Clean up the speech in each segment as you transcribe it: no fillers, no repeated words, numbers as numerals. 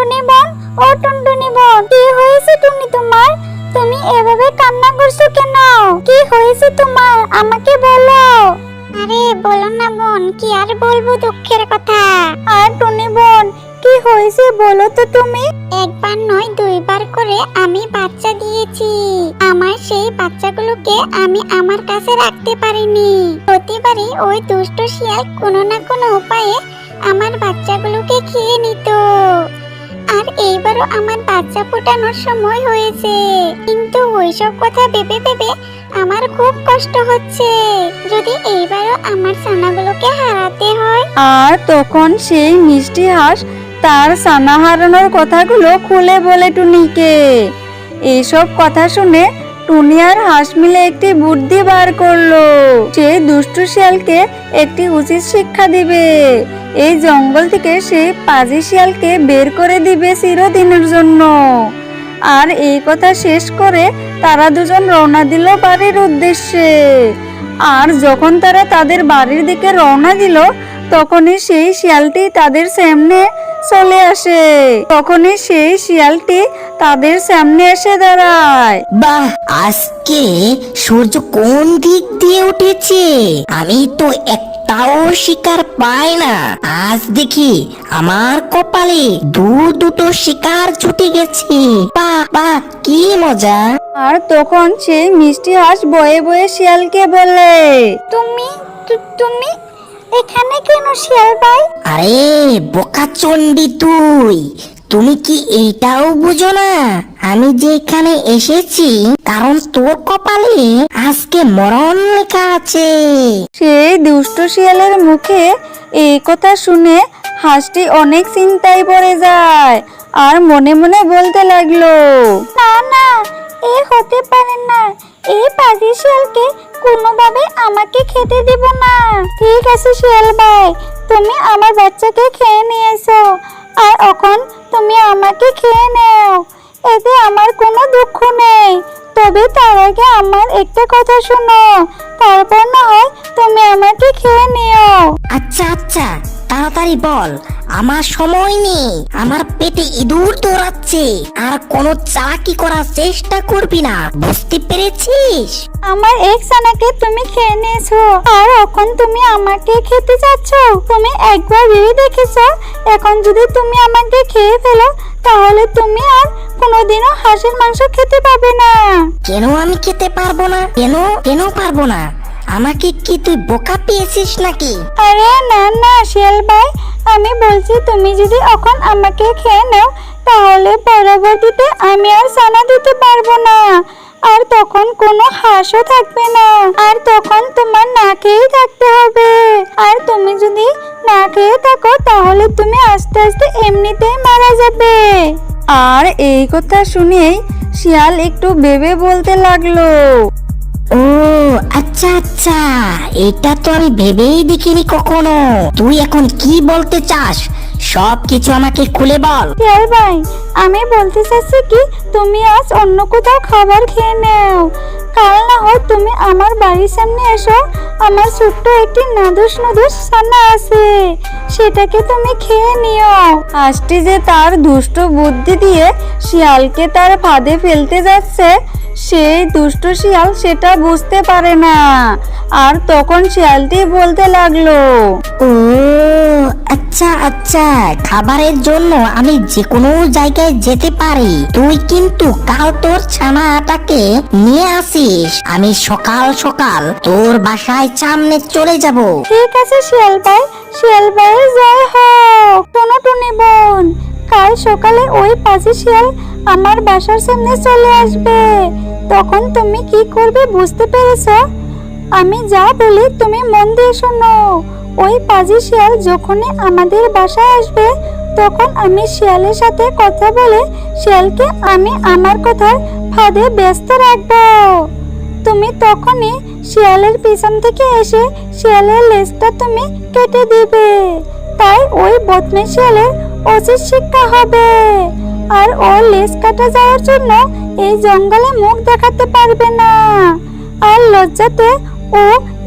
টুনটুনি বোন, ও টুনটুনি বোন, কি হয়েছে টুনি তোমার? তুমি এভাবে কান্না করছো কেন? কি হয়েছে তোমার? আমাকে বলো। আরে বলো না বোন, কি আর বলবো দুঃখের কথা। আর টুনি বোন, কি হয়েছে বলো তো তুমি। একবার নয় দুইবার করে আমি বাচ্চা দিয়েছি। আমার সেই বাচ্চাগুলোকে আমি আমার কাছে রাখতে পারিনি। প্রতিবারই ওই দুষ্ট শিয়াল কোনো না কোনো উপায়ে আমার বাচ্চাগুলোকে খেয়ে নিত। আর এইবারও আমার বাচ্চা ফোটানোর সময় হয়েছে, কিন্তু ওইসব কথা ভেবে ভেবে আমার খুব কষ্ট হচ্ছে। যদি এইবারও আমার ছানাগুলোকে হারাতে হয়। আর তখন সেই মিষ্টি হাঁস তার ছানা হারানোর কথাগুলো খুলে বলে টুনিকে। এইসব কথা শুনে টুনি আর হাঁস মিলে একটি বুদ্ধি বার করলো। সে দুষ্টু শিয়ালকে একটি উচিত শিক্ষা দিবে। এই জঙ্গল থেকে সেই পাজি শিয়ালকে বের করে দিবে চিরদিনের জন্য। আর এই কথা শেষ করে তারা দুজন রওনা দিল বাড়ির উদ্দেশ্যে। আর যখন তারা তাদের বাড়ির দিকে রওনা দিল, তখনই সেই শিয়ালটি তাদের সামনে চলে আসে। তখনই সেই শিয়ালটি তাদের সামনে এসে দাঁড়ায়। বাহ, আজকে সূর্য কোন দিক দিয়ে উঠেছে? আমি তো একটাও শিকার পাই না। আজ দেখি আমার কপালে দুটো শিকার জুটে গেছে। বাহ বাহ, কি মজা। আর তখন সেই মিষ্টি হাঁস বয়ে বয়ে শিয়ালকে বলে, তুমি এখানে কেন শিয়াল ভাই? আরে বোকাচন্ডী তুমি কি এইটাও বুঝো না? আমি যে এখানে এসেছি কারণ তোর কপালে আজকে মরণ লেখা আছে। সেই দুষ্ট শিয়ালের মুখে এই কথা শুনে হাঁসটি অনেক চিন্তায় পড়ে যায় আর মনে মনে বলতে লাগলো, না না, এ হতে পারে না। এই পাজি শিয়ালকে কোনোভাবে আমাকে খেতে দিব না। ঠিক আছে শিয়াল ভাই, তুমি আমার বাচ্চাকে খেয়ে নিয়েছো, আর এখন তুমি আমাকে খেয়ে নাও। এতে আমার কোনো দুঃখ নেই। তবে তার আগে আমার একটা কথা শোনো, তারপর না হয় তুমি আমাকে খেয়ে নিও। আচ্ছা আচ্ছা, তাড়াতাড়ি বল, আমার সময় নেই। আমার পেটে ইঁদুর দৌড়াচ্ছে, আর কোনো চালাকি করার চেষ্টা করবি না, বুঝতে পেরেছিস? আমার এক ছানাকে তুমি খেয়ে নিয়েছো, আর এখন তুমি আমাকে খেতে চাচ্ছ? তুমি একবার ভেবে দেখেছো, এখন যদি তুমি আমাকে খেয়ে ফেলো তাহলে তুমি আর কোনোদিনও হাঁসের মাংস খেতে পাবে না। কেন আমি খেতে পারবো না? কেন পারবো না? আমাকে কি তুই বোকা পেয়েছিস নাকি? আরে না না শিয়াল ভাই, আমি বলছি তুমি যদি এখন আমাকে খেয়ে নাও তাহলে পরবর্তীতে আমি আর ছানা দিতে পারবো না, আর তখন কোনো হাঁসও থাকবে না, আর তখন তোমার না খেয়েই থাকতে হবে। আর তুমি যদি না খেয়ে থাকো তাহলে তুমি আস্তে আস্তে এমনিতেই মারা যাবে। আর এই কথা শুনেই শিয়াল একটু ভেবে বলতে লাগলো, ও আচ্ছা আচ্ছা, এটা তো আমি ভেবেই দেখিনি কখনো। তুই এখন কি বলতে চাস? সব কিছু আমাকে খুলে বল। শিয়াল ভাই, আমি বলতে চাচ্ছি কি, তুমি আজ অন্য কোথাও খাবার খেয়ে নাও। কাল না হয় তুমি আমার বাড়ির সামনে এসো, আমার ছোট্ট একটি নাদুস ছানা আছে, সেটাকে তুমি খেয়ে নিও। হাঁসটি যে তার দুষ্ট বুদ্ধি দিয়ে শিয়ালকে তার ফাঁদে ফেলতে যাচ্ছে, সেই দুষ্ট শিয়াল সেটা বুঝতে পারে না। আর তখন শিয়ালটি বলতে লাগলো, ও আচ্ছা আচ্ছা, খাবারের জন্য আমি যে কোনো জায়গায় যেতে পারি। তুই কিন্তু কাল তোর ছানাটাকে নিয়ে আসিস। আমি সকাল সকাল তোর বাসায় সামনে চলে যাব। ঠিক আছে শিয়াল ভাইয়ের জয় হোক। শোনো টুনি বোন, কাল সকালে ওই পাজি শিয়াল আমার বাসার সামনে চলে আসবে। তখন তুমি কি করবে বুঝতে পেরেছো? আমি যা বলি তুমি মন দিয়ে শোনো। ওই পাজি শিয়াল যখনই আমাদের বাসায় আসবে, তখন আমি শিয়ালের সাথে কথা বলে শিয়ালকে আমি আমার কথার ফাঁদে ব্যস্ত রাখবো। তুমি তখনই শিয়ালের পিছন থেকে এসে শিয়ালের লেজটা তুমি কেটে দিবে। তাই ওই বদমাশ শিয়ালের উচিত শিক্ষা হবে, আর ওর লেজ কাটা যাওয়ার জন্য এই জঙ্গলে মুখ দেখাতে পারবে না। আর লজ্জাতে ও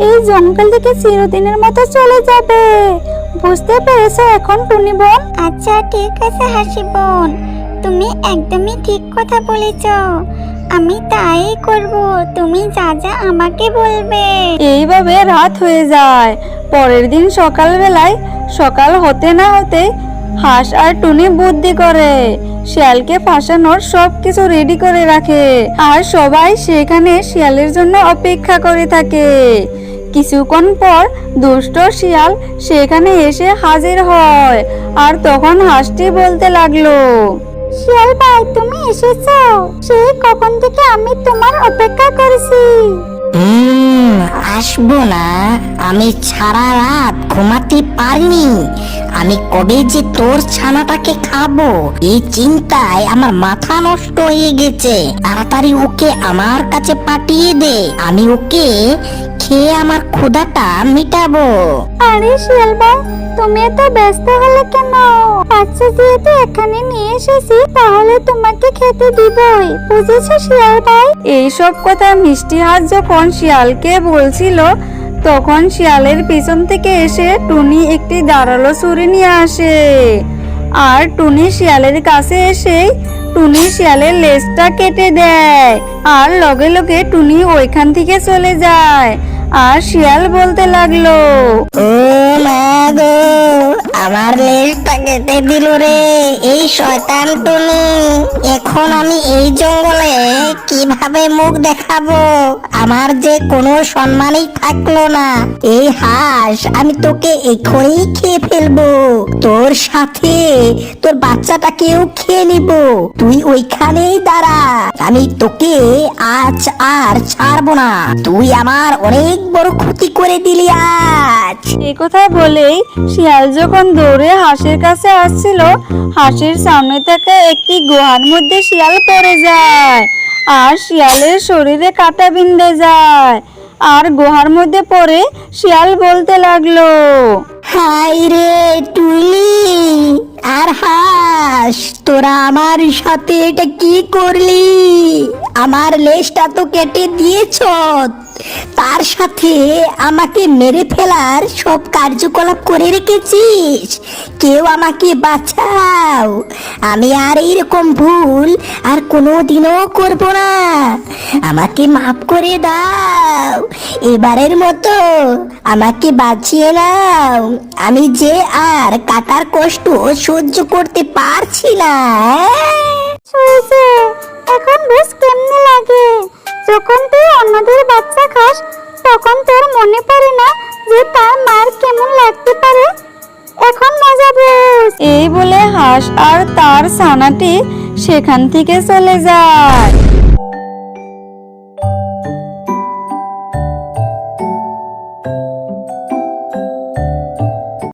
এই জঙ্গল থেকে চিরদিনের মতো চলে যাবে। বুঝতে পেরেছো এখন টুনি বোন? আচ্ছা ঠিক আছে হাসি বোন, তুমি একদমই ঠিক কথা বলেছ। আমি তাই করব, তুমি যা যা আমাকে বলবে। এইভাবে রাত হয়ে যায়। পরের দিন সকালবেলায় সকাল হতে না হতে হাঁস আর টুনি বুদ্ধি করে শিয়ালকে ফাঁসানোর সবকিছু রেডি করে রাখে, আর সবাই সেখানে শিয়ালের জন্য অপেক্ষা করে থাকে। কিছুক্ষণ পর দুষ্ট শিয়াল সেখানে এসে হাজির হয়, আর তখন হাঁসটি বলতে লাগলো, শিয়াল ভাই তুমি এসেছো, সেই কখন থেকে আমি তোমার অপেক্ষা করছি। আসবো না? আমি সারা রাত ঘুমাতে পারিনি। আমি কবে যে তোর ছানাটাকে খাবো এই চিন্তায় আমার মাথা নষ্ট হয়ে গেছে। তাড়াতাড়ি ওকে আমার কাছে পাঠিয়ে দে, আমি ওকে খেয়ে আমার ক্ষুধাটা মিটাবো। আরে শিয়াল ভাই তুমি এত ব্যস্ত হলে কেন? আচ্ছা যেহেতু এখানে নিয়ে এসেছি তাহলে তোমাকে খেতে দিবই, বুঝেছো শিয়াল ভাই? এইসব কথা মিষ্টি হাঁস যখন শিয়ালকে বলছিল তখন শিয়ালের পিছন থেকে এসে টুনি একটি ধারালো ছুরি নিয়ে আসে, আর টুনি শিয়ালের কাছে এসে টুনি শিয়ালের লেজটা কেটে দেয়, আর লগে লগে টুনি ওইখান থেকে চলে যায়। আর শিয়াল বলতে লাগলো, ও মা গো, আমার লেজটা কেটে দিল রে এই শয়তান টুনি। এখন আমি এই জঙ্গলে কিভাবে মুখ দেখাবো? আমার যে কোনো সম্মানই থাকলো না। এই হাঁস, আমি তোকে এখনই খেয়ে ফেলবো, তোর সাথে তোর বাচ্চাটাকেও খেয়ে নিব। তুই ওইখানেই দাঁড়া, আমি তোকে আজ আর ছাড়বো না। তুই আমার অনেক বড় ক্ষতি করে দিলি আজ। এই কথা বলেই শিয়াল যখন দৌড়ে হাঁসের কাছে আসছিল, হাঁসের সামনে থেকে একটি গুহার মধ্যে শিয়াল পড়ে যায়, আর শিয়ালের শরীরে কাঁটা বিঁধে যায়। আর গুহার মধ্যে পড়ে শিয়াল বলতে লাগলো, হাই রে টুনি আর হাঁস, তোরা আমার সাথে এটা কি করলি? আমার লেজটা তো কেটে দিয়েছ, তার সাথে আমাকে মেরে ফেলার সব কার্যকলাপ করে রেখেছিস। কেউ আমাকে বাঁচাও, আমি আর এইরকম ভুল আর কোনোদিনও করব না। আমাকে মাফ করে দাও, এবারের মতো আমাকে বাঁচিয়ে নাও। আমি যে আর কাটার কষ্ট সহ্য করতে পারছি না। শুয়েছে, এখন বেশ কেমনে লাগে? যখন তুই অন্যদের বাচ্চা খাস তখন তোর মনে পড়ে না যে তার মার কেমন লাগতে পারে? এখন মজা বুঝ। এই বলে হাঁস আর তার ছানাটি সেখান থেকে চলে যায়।